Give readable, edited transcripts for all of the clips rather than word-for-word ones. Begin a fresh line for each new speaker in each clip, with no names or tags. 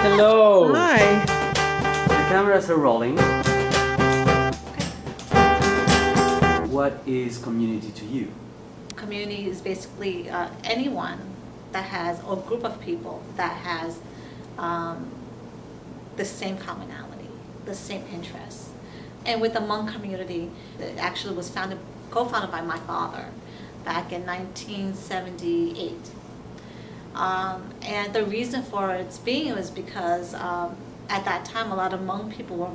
Hello.
Hi.
The cameras are rolling. What is community to you?
Community is basically anyone that has, or group of people that has the same commonality, the same interests. And with the Hmong community, it actually was co-founded by my father back in 1978. And the reason for its being was because at that time a lot of Hmong people were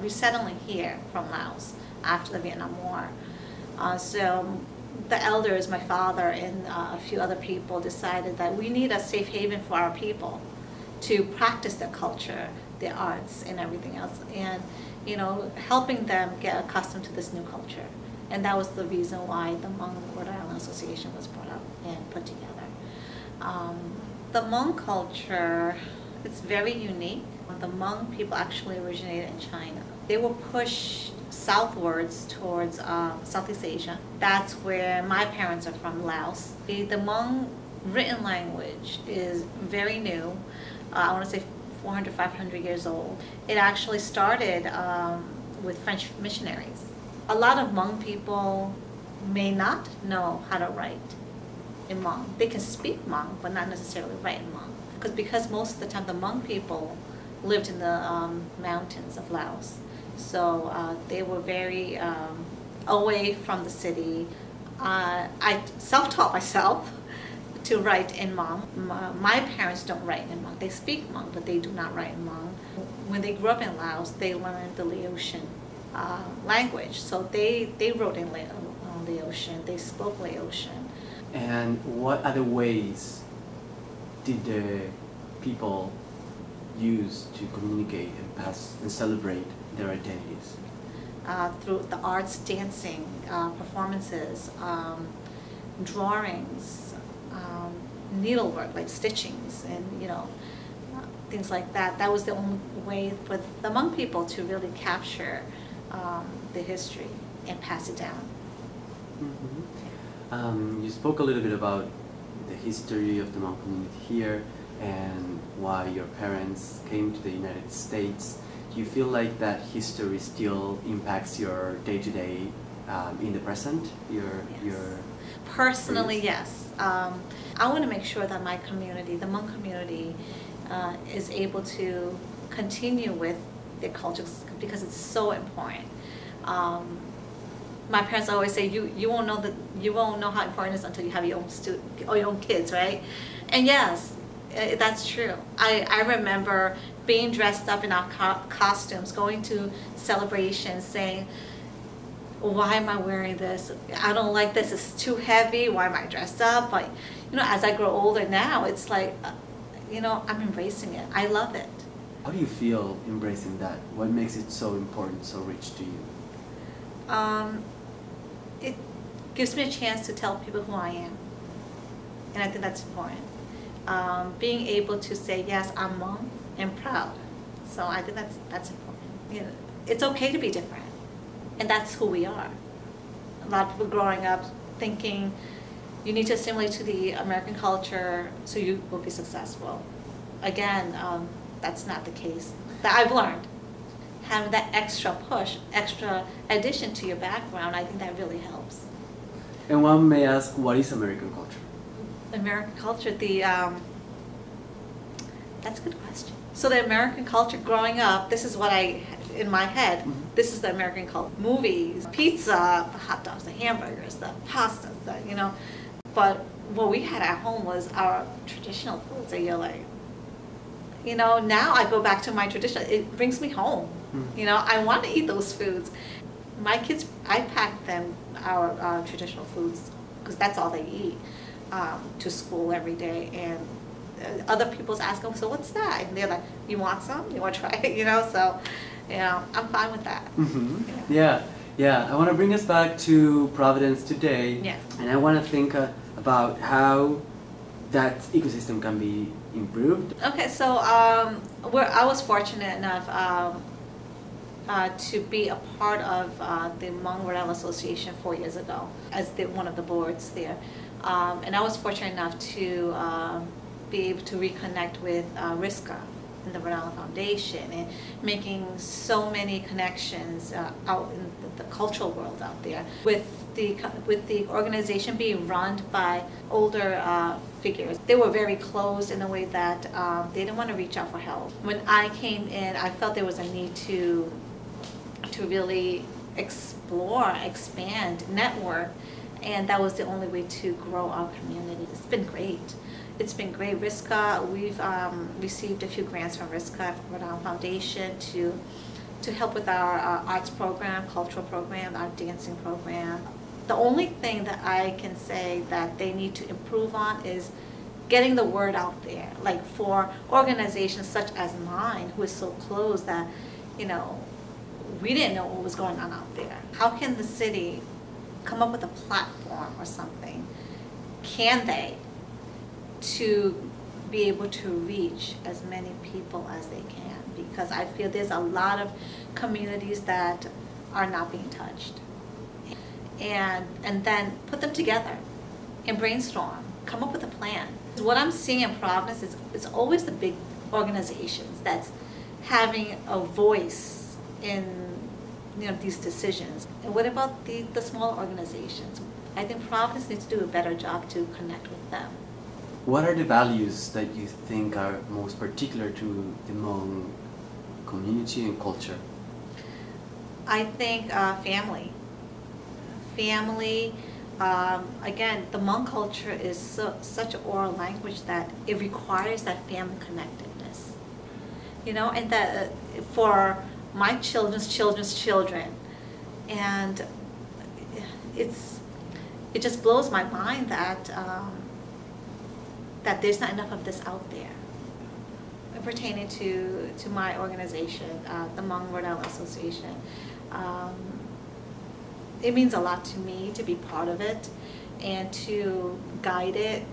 resettling here from Laos after the Vietnam War. So the elders, my father and a few other people, decided that we need a safe haven for our people to practice their culture, their arts and everything else, and helping them get accustomed to this new culture. And that was the reason why the Hmong Rhode Island Association was brought up and put together. The Hmong culture, it's very unique. The Hmong people actually originated in China. They were pushed southwards towards Southeast Asia. That's where my parents are from, Laos. The Hmong written language is very new. I want to say 400, 500 years old. It actually started with French missionaries. A lot of Hmong people may not know how to write in Hmong. They can speak Hmong, but not necessarily write in Hmong. Because most of the time the Hmong people lived in the mountains of Laos. So they were very away from the city. I self-taught myself to write in Hmong. My parents don't write in Hmong. They speak Hmong, but they do not write in Hmong. When they grew up in Laos, they learned the Laotian language. So they wrote in Laotian, they spoke Laotian.
And what other ways did the people use to communicate and pass and celebrate their identities?
Through the arts, dancing, performances, drawings, needlework, like stitchings, and things like that. That was the only way for the Hmong people to really capture the history and pass it down.
Mm-hmm. You spoke a little bit about the history of the Hmong community here and why your parents came to the United States. Do you feel like that history still impacts your day-to-day in the present?
Personally, yes. I want to make sure that my community, the Hmong community, is able to continue with their culture because it's so important. My parents always say, you won't know how important it is until you have your own kids, right? And yes, that's true. I remember being dressed up in our costumes, going to celebrations, saying, why am I wearing this? I don't like this, it's too heavy, why am I dressed up? But as I grow older now, it's like, I'm embracing it. I love it.
How do you feel embracing that? What makes it so important, so rich to you?
It gives me a chance to tell people who I am. And I think that's important. Being able to say, yes, I'm Hmong and proud. So I think that's important. It's okay to be different. And that's who we are. A lot of people growing up thinking you need to assimilate to the American culture so you will be successful. Again, that's not the case. That I've learned. Having that extra push, extra addition to your background, I think that really helps.
And one may ask, what is American culture?
American culture, that's a good question. So the American culture, growing up, this is what in my head, this is the American culture. Movies, pizza, the hot dogs, the hamburgers, the pastas, But what we had at home was our traditional foods. So you're like, now I go back to my tradition. It brings me home. I want to eat those foods. My kids, I pack them our traditional foods because that's all they eat to school every day. And other people's ask them, so what's that? And they're like, you want some? You want to try it? So, I'm fine with that.
Mm-hmm. Yeah. I want to bring us back to Providence today.
Yes.
And I want to think about how that ecosystem can be improved.
Okay, so I was fortunate enough to be a part of the Hmong Rhode Island Association 4 years ago as one of the boards there. And I was fortunate enough to be able to reconnect with Riska and the Rhode Island Foundation, and making so many connections out in the cultural world out there. With the organization being run by older figures, they were very closed in a way that they didn't want to reach out for help. When I came in, I felt there was a need to really explore, expand, network, and that was the only way to grow our community. It's been great. It's been great. Riska, we've received a few grants from Riska, from Rhode Island Foundation, to help with our arts program, cultural program, our dancing program. The only thing that I can say that they need to improve on is getting the word out there. Like for organizations such as mine, who is so close that, you know, we didn't know what was going on out there. How can the city come up with a platform or something, can they, to be able to reach as many people as they can? Because I feel there's a lot of communities that are not being touched. And then put them together and brainstorm, come up with a plan. What I'm seeing in Providence is it's always the big organizations that's having a voice in, you know, these decisions. And what about the small organizations? I think Providence needs to do a better job to connect with them.
What are the values that you think are most particular to the Hmong community and culture?
I think family. Family, again, the Hmong culture is such an oral language that it requires that family connectedness. You know, and that for my children's children, and it just blows my mind that that there's not enough of this out there. Pertaining to my organization, the Hmong Rhode Island Association, it means a lot to me to be part of it and to guide it.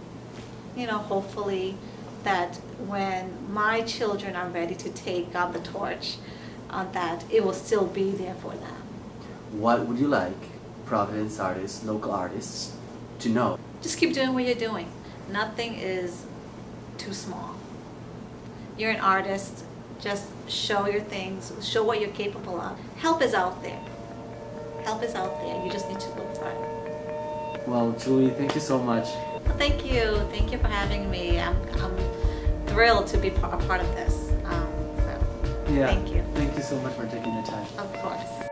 You know, hopefully that when my children are ready to take on the torch, that it will still be there for them.
What would you like Providence artists, local artists, to know?
Just keep doing what you're doing. Nothing is too small. You're an artist, just show your things, show what you're capable of. Help is out there. Help is out there, you just need to look for it.
Well, Julie, thank you so much.
Well, thank you for having me. I'm thrilled to be a part of this.
Yeah,
thank you.
Thank you so much for taking the time.
Of course.